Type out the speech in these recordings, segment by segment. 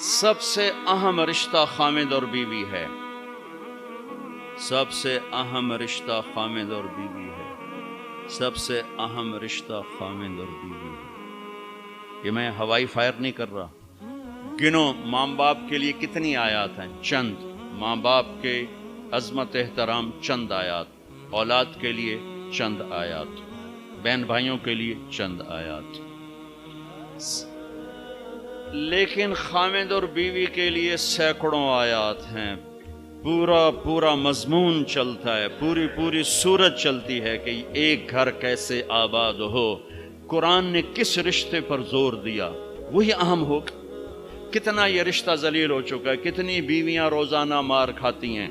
سب سے اہم رشتہ خامد اور بیوی ہے. سب سے اہم رشتہ خامد اور بیوی ہے. سب سے اہم رشتہ خامد اور بیوی ہے. یہ میں ہوائی فائر نہیں کر رہا. گنو ماں باپ کے لیے کتنی آیات ہیں؟ چند. ماں باپ کے عظمت احترام چند آیات. اولاد کے لیے چند آیات. بہن بھائیوں کے لیے چند آیات. لیکن خامد اور بیوی کے لیے سینکڑوں آیات ہیں. پورا مضمون چلتا ہے. پوری سورت چلتی ہے کہ ایک گھر کیسے آباد ہو. قرآن نے کس رشتے پر زور دیا وہی اہم ہو. کتنا یہ رشتہ ذلیل ہو چکا ہے. کتنی بیویاں روزانہ مار کھاتی ہیں.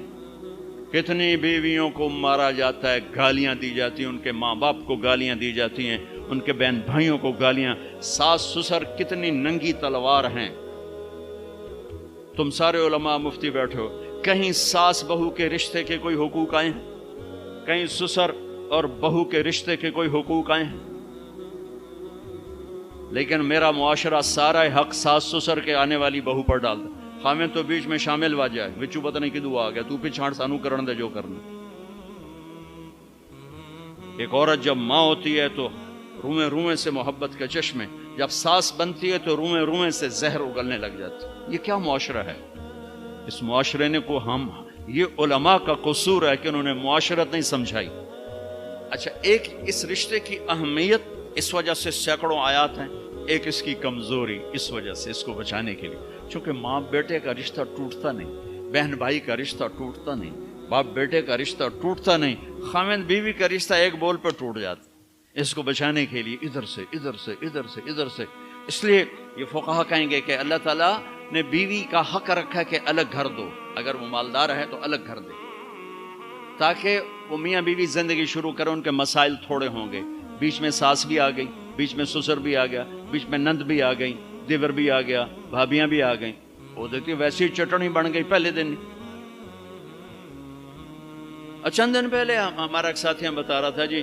کتنی بیویوں کو مارا جاتا ہے, گالیاں دی جاتی ہیں, ان کے ماں باپ کو گالیاں دی جاتی ہیں, ان کے بہن بھائیوں کو گالیاں. ساس سسر کتنی ننگی تلوار ہیں. تم سارے علماء مفتی بیٹھے ہو, کہیں ساس بہو کے رشتے کے کوئی حقوق آئے ہیں؟ کہیں سسر اور بہو کے رشتے کے کوئی حقوق آئے ہیں؟ لیکن میرا معاشرہ سارا حق ساس سسر کے آنے والی بہو پر ڈالتا. خامد تو بیچ میں شامل واجہ ہے, وچو پتہ نہیں کدو آ گیا, تو پہ چھاڑ سانو کرن دے جو کرنا. ایک عورت جب ماں ہوتی ہے تو روئیں سے محبت کے چشمے, جب ساس بنتی ہے تو روئیں سے زہر اگلنے لگ جاتی. یہ کیا معاشرہ ہے؟ اس معاشرے نے کو ہم, یہ علماء کا قصور ہے کہ انہوں نے معاشرت نہیں سمجھائی. اچھا, ایک اس رشتے کی اہمیت اس وجہ سے سینکڑوں آیات ہیں. ایک اس کی کمزوری اس وجہ سے, اس کو بچانے کے لیے, چونکہ ماں بیٹے کا رشتہ ٹوٹتا نہیں, بہن بھائی کا رشتہ ٹوٹتا نہیں, باپ بیٹے کا رشتہ ٹوٹتا نہیں, خامد بیوی کا رشتہ ایک بول پر ٹوٹ جاتا. اس کو بچانے کے لیے ادھر سے. اس لیے یہ فقہا کہیں گے کہ اللہ تعالیٰ نے بیوی کا حق رکھا کہ الگ گھر دو. اگر وہ مالدار ہے تو الگ گھر دے, تاکہ وہ میاں بیوی زندگی شروع کریں. ان کے مسائل تھوڑے ہوں گے. بیچ میں ساس بھی آ گئی, بیچ میں سسر بھی آ گیا, بیچ میں نند بھی آ گئی, دیور بھی آ گیا, بھابیاں بھی آ گئیں. وہ دیکھتی ویسی چٹنی بن گئی پہلے دن. چند دن پہلے ہمارا ایک ساتھی ہم بتا رہا تھا جی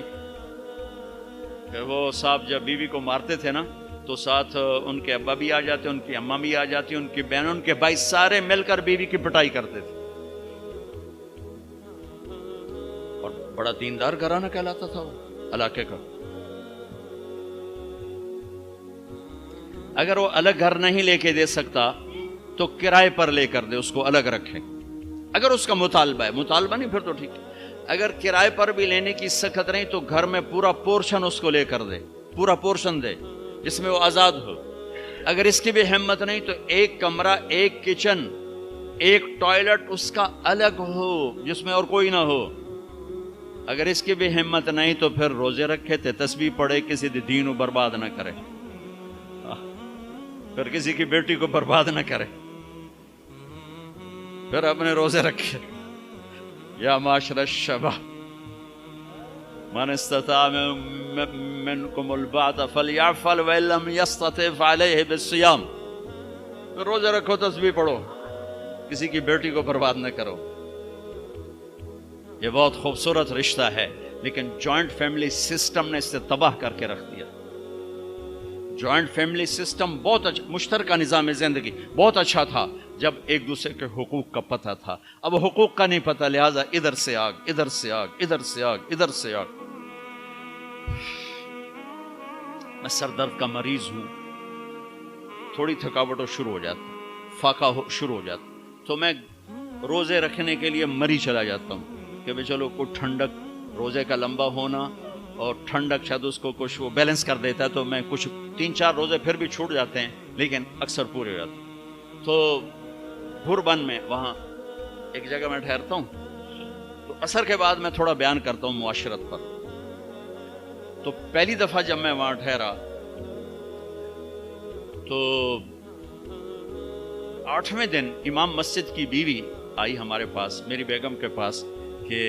کہ وہ صاحب جب بیوی کو مارتے تھے نا تو ساتھ ان کے ابا بھی آ جاتے, ان کی اماں بھی آ جاتی, ان کی بہن, ان کے بھائی, سارے مل کر بیوی کی پٹائی کرتے تھے. اور بڑا دیندار گھرانہ کہلاتا تھا وہ علاقے کا. اگر وہ الگ گھر نہیں لے کے دے سکتا تو کرائے پر لے کر دے, اس کو الگ رکھے. اگر اس کا مطالبہ ہے, مطالبہ نہیں پھر تو ٹھیک. اگر کرائے پر بھی لینے کی سخت نہیں تو گھر میں پورا پورشن اس کو لے کر دے, پورا پورشن دے جس میں وہ آزاد ہو. اگر اس کی بھی ہمت نہیں تو ایک کمرہ, ایک کچن, ایک ٹوائلٹ اس کا الگ ہو جس میں اور کوئی نہ ہو. اگر اس کی بھی ہمت نہیں تو پھر روزے رکھے تھے, تسبیح پڑھے, کسی دین کو برباد نہ کرے, پھر کسی کی بیٹی کو برباد نہ کرے, پھر اپنے روزے رکھے. یا معاشر الشباب من استطاع منکم البعۃ فلیعفل وان لم یستطع فعلیہ بالصیام. روزے رکھو, تسبیح پڑھو, کسی کی بیٹی کو برباد نہ کرو. یہ بہت خوبصورت رشتہ ہے, لیکن جوائنٹ فیملی سسٹم نے اسے تباہ کر کے رکھ دیا. جوائنٹ فیملی سسٹم بہت اچھا, مشترکہ نظام زندگی بہت اچھا تھا جب ایک دوسرے کے حقوق کا پتہ تھا. اب حقوق کا نہیں پتہ, لہذا ادھر سے آگ, ادھر سے آگ, ادھر سے آگ, ادھر سے آگ. میں سر درد کا مریض ہوں, تھوڑی تھکاوٹ شروع ہو جاتا, فاقہ شروع ہو جاتا, تو میں روزے رکھنے کے لیے مری چلا جاتا ہوں کہ بھئی چلو کوئی ٹھنڈک, روزے کا لمبا ہونا اور ٹھنڈک شاید اس کو کچھ وہ بیلنس کر دیتا ہے. تو میں کچھ 3-4 روزے پھر بھی چھوٹ جاتے ہیں, لیکن اکثر پورے ہو جاتے ہیں. تو بھربن میں وہاں ایک جگہ میں ٹھہرتا ہوں, تو عصر کے بعد میں تھوڑا بیان کرتا ہوں معاشرت پر. تو پہلی دفعہ جب میں وہاں ٹھہرا تو 8ویں دن امام مسجد کی بیوی آئی ہمارے پاس, میری بیگم کے پاس, کہ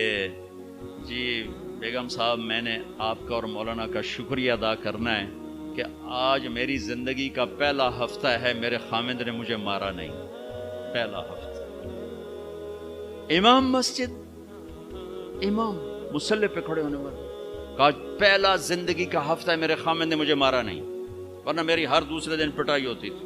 جی بیگم صاحب میں نے آپ کا اور مولانا کا شکریہ ادا کرنا ہے کہ آج میری زندگی کا پہلا ہفتہ ہے میرے خامد نے مجھے مارا نہیں. پہلا ہفتہ. امام مسجد, امام مصلی پہ کھڑے ہونے والے, کہا پہلا زندگی کا ہفتہ ہے میرے خامد نے مجھے مارا نہیں, ورنہ میری ہر دوسرے دن پٹائی ہوتی تھی.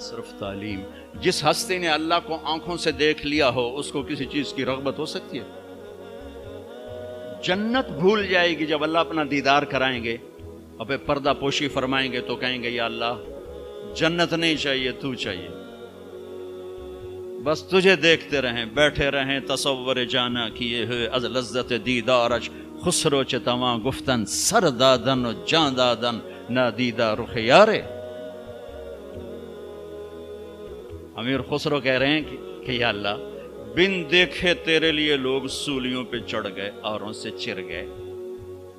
صرف تعلیم. جس ہستی نے اللہ کو آنکھوں سے دیکھ لیا ہو اس کو کسی چیز کی رغبت ہو سکتی ہے؟ جنت بھول جائے گی جب اللہ اپنا دیدار کرائیں گے، اب پردہ پوشی فرمائیں گے تو کہیں گے یا اللہ جنت نہیں چاہیے، تو چاہیے، بس تجھے دیکھتے رہیں، بیٹھے رہیں تصور جانا کیے ہوئے از لذت دیدارش، خسرو چتواں گفتن سر دادن و جان دادن نہ دیدہ رخ یارے. امیر خسرو کہہ رہے ہیں کہ یا اللہ بن دیکھے تیرے لیے لوگ سولیوں پہ چڑھ گئے، آروں سے چر گئے،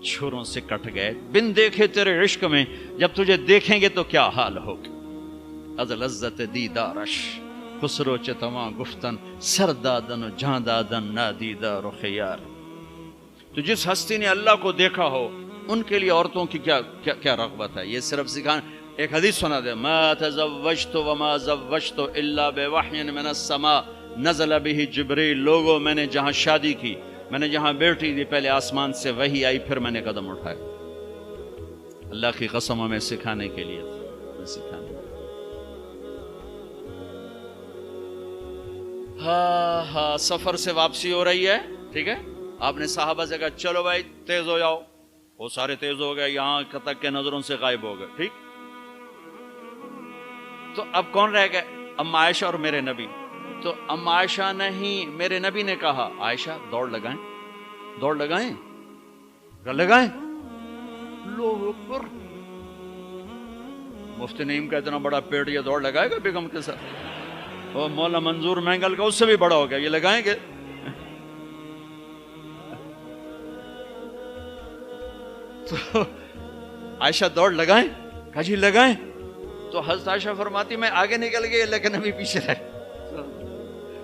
چھروں سے کٹ گئے، بن دیکھے تیرے عشق میں جب تجھے دیکھیں گے تو کیا حال ہوگا. از لذت دیدارش خسرو چتواں گفتن سر دادن و جان دادن نہ دیدہ رخ یار. تو جس ہستی نے اللہ کو دیکھا ہو ان کے لیے عورتوں کی کیا رغبت ہے. یہ صرف سکھانا. ایک حدیث سنا دے، ما تزوجت وما زوجت الا بوحی من السماء نزل به جبریل. لوگوں میں نے جہاں شادی کی، میں نے جہاں بیٹی دی، پہلے آسمان سے وحی آئی، پھر میں نے قدم اٹھائے. اللہ کی قسم ہمیں سکھانے کے لیے سکھانے. ہاں سفر سے واپسی ہو رہی ہے، ٹھیک ہے، آپ نے صحابہ سے کہا چلو بھائی تیز ہو جاؤ، وہ سارے تیز ہو گئے، یہاں تک کے نظروں سے غائب ہو گئے، ٹھیک. تو اب کون رہ گئے؟ ام عائشہ اور میرے نبی. تو ام عائشہ نہیں، میرے نبی نے کہا عائشہ دوڑ لگائیں، دوڑ لگائیں، لگائیں. اللہ اکبر. مفتی نعیم کا اتنا بڑا پیٹ، یہ دوڑ لگائے گا بیگم کے ساتھ؟ اور مولا منظور مینگل کا اس سے بھی بڑا ہو گیا، یہ لگائیں گے؟ تو عائشہ دوڑ لگائیں، کہا جی لگائیں. تو حضرت عائشہ فرماتی میں آگے نکل گئی لیکن ابھی پیچھے رہے.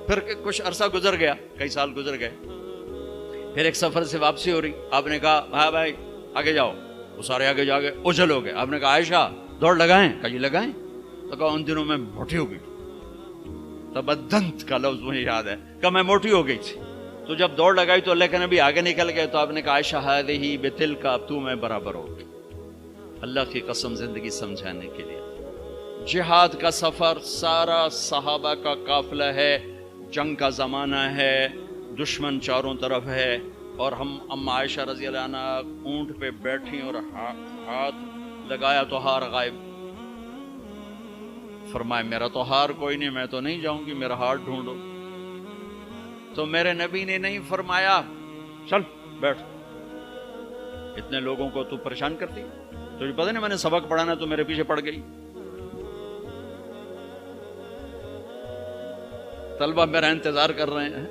پھر کچھ عرصہ گزر گیا، کئی سال گزر گئے، پھر ایک سفر سے واپسی ہو رہی. آپ نے کہا ہاں بھائی آگے جاؤ، وہ سارے آگے جا گئے، اجل ہو گئے. آپ نے کہا عائشہ دوڑ لگائیں، کہا جی لگائیں. تو کہا ان دنوں میں موٹی ہو گئی. تبدنت کا لفظ مجھے یاد ہے، کہا میں موٹی ہو گئی تھی. تو جب دوڑ لگائی تو اللہ کے نبی آگے نکل گئے. تو آپ نے کہا عائشہ ہذہ بتلک، اب تو میں برابر ہو. اللہ کی قسم زندگی سمجھانے کے لیے. جہاد کا سفر سارا صحابہ کا قافلہ ہے، جنگ کا زمانہ ہے، دشمن چاروں طرف ہے، اور ہم ام عائشہ رضی اللہ عنہ اونٹ پہ بیٹھی اور ہاتھ لگایا تو ہار غائب. فرمائے میرا تو ہار کوئی نہیں، میں تو نہیں جاؤں گی، میرا ہار ڈھونڈو. تو میرے نبی نے نہیں فرمایا چل بیٹھ، اتنے لوگوں کو تو پریشان کرتی، تجھے پتہ نہیں میں نے سبق پڑھانا تو میرے پیچھے پڑ گئی. طلبہ میرا انتظار کر رہے ہیں.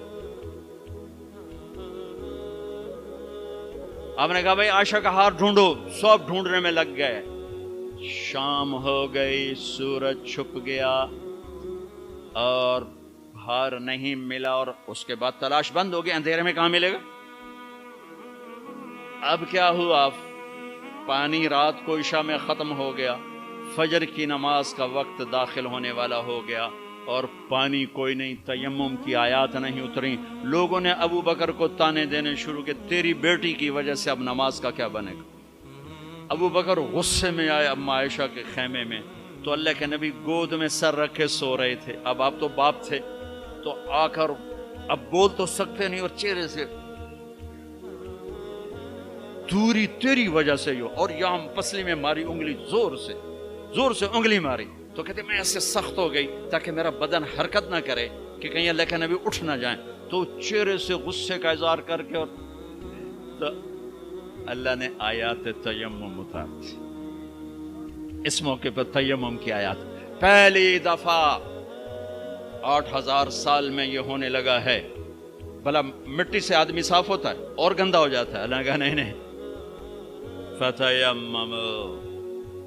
آپ نے کہا بھائی عائشہ کا ہار ڈھونڈو. سب ڈھونڈنے میں لگ گئے. شام ہو گئی، سورج چھپ گیا اور ہار نہیں ملا، اور اس کے بعد تلاش بند ہو گئی. اندھیرے میں کہاں ملے گا؟ اب کیا ہوا؟ پانی رات کو عشاء میں ختم ہو گیا، فجر کی نماز کا وقت داخل ہونے والا ہو گیا، اور پانی کوئی نہیں، تیمم کی آیات نہیں اتری. لوگوں نے ابو بکر کو تانے دینے شروع کہ تیری بیٹی کی وجہ سے اب نماز کا کیا بنے گا. ابو بکر غصے میں آئے ام عائشہ کے خیمے میں. تو اللہ کے نبی گود میں سر رکھے سو رہے تھے. اب آپ تو باپ تھے تو آ کر اب بول تو سکتے نہیں، اور چہرے سے دوری تیری وجہ سے ہو، اور یہاں پسلی میں ماری انگلی، زور سے انگلی ماری. تو کہتے میں ایسے سخت ہو گئی تاکہ میرا بدن حرکت نہ کرے کہ کہیں اللہ کے نبی اٹھ نہ جائیں. تو چہرے سے غصے کا اظہار کر کے، اور تو اللہ نے آیات تیمم اتار دی. اس موقع پر تیمم کی آیات پہلی دفعہ 8000 سال میں یہ ہونے لگا ہے. بھلا مٹی سے آدمی صاف ہوتا ہے اور گندا ہو جاتا ہے؟ اللہ نے کہا نہیں، فتیمم،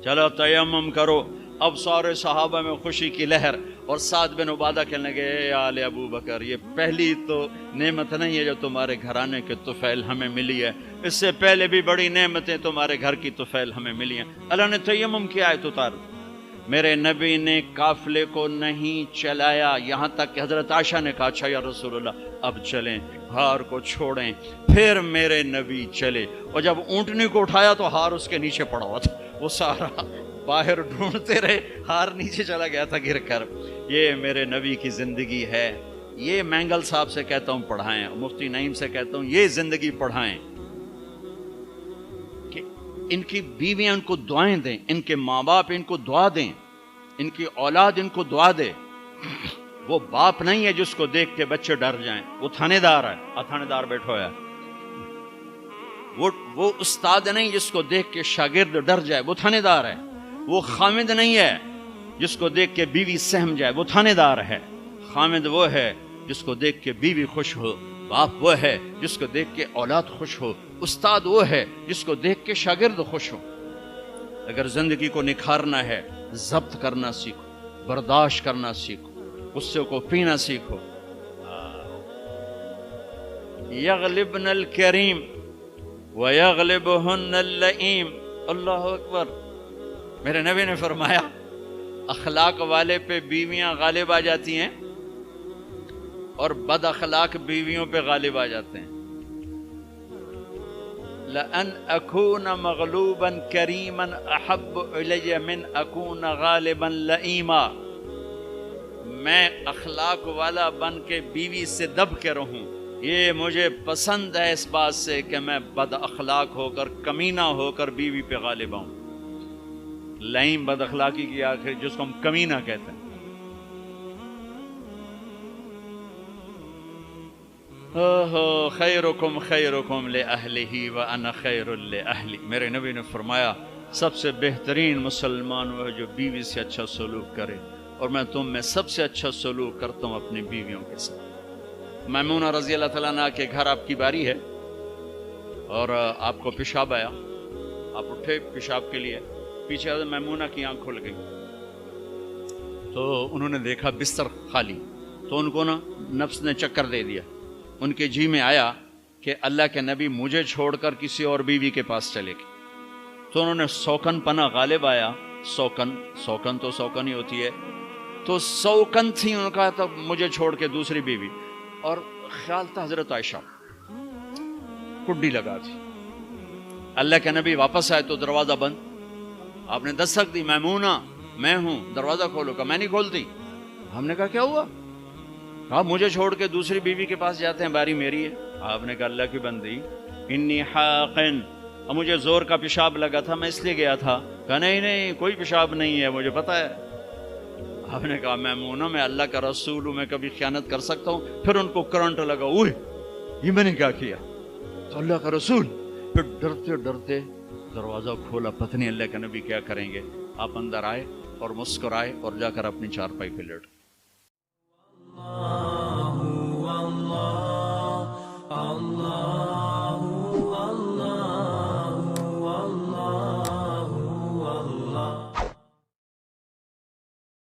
چلو تیمم کرو. اب سارے صحابہ میں خوشی کی لہر، اور سعد بن عبادہ کہنے لگے اے آل ابو بکر، یہ پہلی تو نعمت نہیں ہے جو تمہارے گھرانے کے طفیل ہمیں ملی ہے، اس سے پہلے بھی بڑی نعمتیں تمہارے گھر کی طفیل ہمیں ملی ہیں. اللہ نے تیمم کی آیت اتار. میرے نبی نے قافلے کو نہیں چلایا، یہاں تک کہ حضرت عائشہ نے کہا اچھا یا رسول اللہ اب چلیں، ہار کو چھوڑیں. پھر میرے نبی چلے، اور جب اونٹنی کو اٹھایا تو ہار اس کے نیچے پڑا ہوا تھا، وہ سارا باہر ڈھونڈتے رہے، ہار نیچے چلا گیا تھا گر کر. یہ میرے نبی کی زندگی ہے. یہ مینگل صاحب سے کہتا ہوں پڑھائیں، مفتی نعیم سے کہتا ہوں یہ زندگی پڑھائیں کہ ان کی بیویاں ان کو دعائیں دیں، ان کے ماں باپ ان کو دعا دیں، ان کی اولاد ان کو دعا دے. وہ باپ نہیں ہے جس کو دیکھ کے بچے ڈر جائیں، وہ تھانے دار ہے، تھانے دار بیٹھو ہے. وہ استاد نہیں جس کو دیکھ کے شاگرد ڈر جائے، وہ تھانے دار ہے. وہ خامد نہیں ہے جس کو دیکھ کے بیوی سہم جائے، وہ تھانے دار ہے. خامد وہ ہے جس کو دیکھ کے بیوی خوش ہو، باپ وہ ہے جس کو دیکھ کے اولاد خوش ہو، استاد وہ ہے جس کو دیکھ کے شاگرد خوش ہو. اگر زندگی کو نکھارنا ہے، ضبط کرنا سیکھو، برداشت کرنا سیکھو، غصے کو پینا سیکھو. یغلبن الکریم وَيَغْلِبُهُنَّ اللَّئِيمُ. اللہ اکبر. میرے نبی نے فرمایا اخلاق والے پہ بیویاں غالب آ جاتی ہیں اور بد اخلاق بیویوں پہ غالب آ جاتے ہیں. لَأَنْ أَكُونَ مَغْلُوبًا كَرِيمًا أَحَبُّ إِلَيَّ مِنْ أَكُونَ غَالِبًا لَئِيمًا. میں اخلاق والا بن کے بیوی سے دب کے رہوں، یہ مجھے پسند ہے اس بات سے کہ میں بد اخلاق ہو کر، کمینہ ہو کر بیوی پہ غالب آؤں. لئیم بد اخلاقی کی آخر جس کو ہم کمینہ کہتے ہیں. خیرکم خیرکم لأہلہ وأنا خیر لأہلی. میرے نبی نے فرمایا سب سے بہترین مسلمان وہ ہے جو بیوی سے اچھا سلوک کرے، اور میں تم میں سب سے اچھا سلوک کرتا ہوں اپنی بیویوں کے ساتھ. میمونہ رضی اللہ تعالیٰ عنہ کے گھر آپ کی باری ہے اور آپ کو پیشاب آیا، آپ اٹھے پیشاب کے لیے، پیچھے میمونہ کی آنکھ کھل گئی تو انہوں نے دیکھا بستر خالی، تو ان کو نا نفس نے چکر دے دیا. ان کے جی میں آیا کہ اللہ کے نبی مجھے چھوڑ کر کسی اور بیوی کے پاس چلے گئے. تو انہوں نے سوکن پنا غالب آیا. سوکن تو سوکن ہی ہوتی ہے، تو سوکن تھی ان کا تو مجھے چھوڑ کے دوسری بیوی، اور خیال تھا حضرت عائشہ کڈی لگا تھی. اللہ کے نبی واپس آئے تو دروازہ بند. آپ نے دستک دی، میمونہ میں ہوں، دروازہ کھولو. کہا میں نہیں کھولتی. ہم نے کہا کیا ہوا؟ کہا مجھے چھوڑ کے دوسری بیوی کے پاس جاتے ہیں، باری میری ہے. آپ نے کہا اللہ کی بندی انی حاقن، اب مجھے زور کا پیشاب لگا تھا میں اس لیے گیا تھا. کہا نہیں کوئی پیشاب نہیں ہے، مجھے پتا ہے. آپ نے کہا میمونہ میں اللہ کا رسول ہوں، میں کبھی خیانت کر سکتا ہوں؟ پھر ان کو کرنٹ لگا، اوہ یہ میں نے کیا کیا؟ تو اللہ کا رسول. پھر ڈرتے ڈرتے دروازہ کھولا، پتہ نہیں اللہ کے نبی کیا کریں گے. آپ اندر آئے اور مسکرائے اور جا کر اپنی چارپائی پہ لیٹ. اللہ